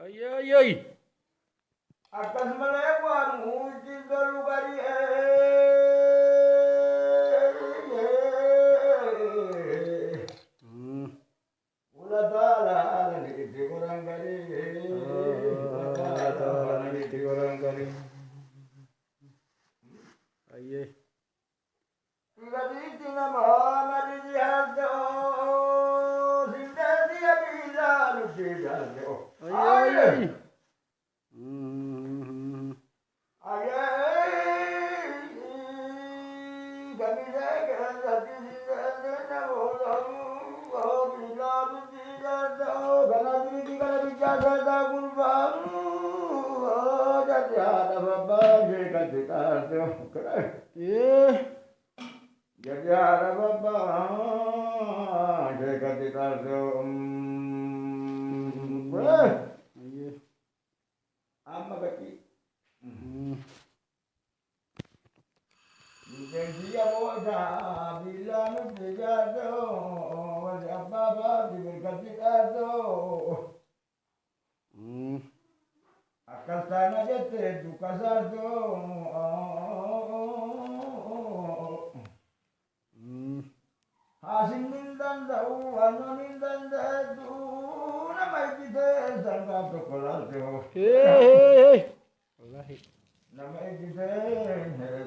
Ay, ay, ay. Atas melewar muji galugari Hmm. Ula tala niti kurang kali Allah Ta'ala niti kurang kali. Ay, ay. Tiga titi nama mari jihado Sinta dia bila lusi jihado Ay, ay, ay. Hmm. Ayah, kami jaga hati sinta oh bila lusi jihado Kana diri kana bicara tak kurban oh jadi ada bapa jika kita Yeah. jadi ada bapa jika kita Ay, ay. amma kaki Hmm. dia boda bila nujado apa diberkati ado Hmm. akal tanah jete duka sado Hmm. hasil nindan dau ano nindan dadu namai kita sangka prokolado Hey, hey, hey. Wallahi. namai kita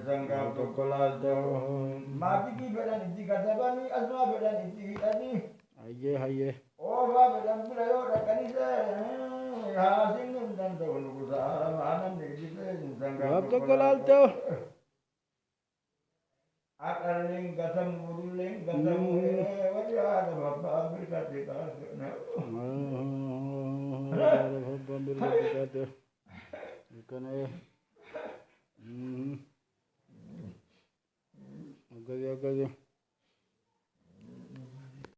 sangka prokolado mati ki bedan iti kata bani asma bedan iti tadi Ay, ay, ay. oh ba bedan pula yo kanisa hasil nindan dau nukusa anam ni kita sangka Wap to prokolado alto. akaling gasam muruling gasam wajah ada bapak berkati kasih Bukan eh. Hmm. Agak agak.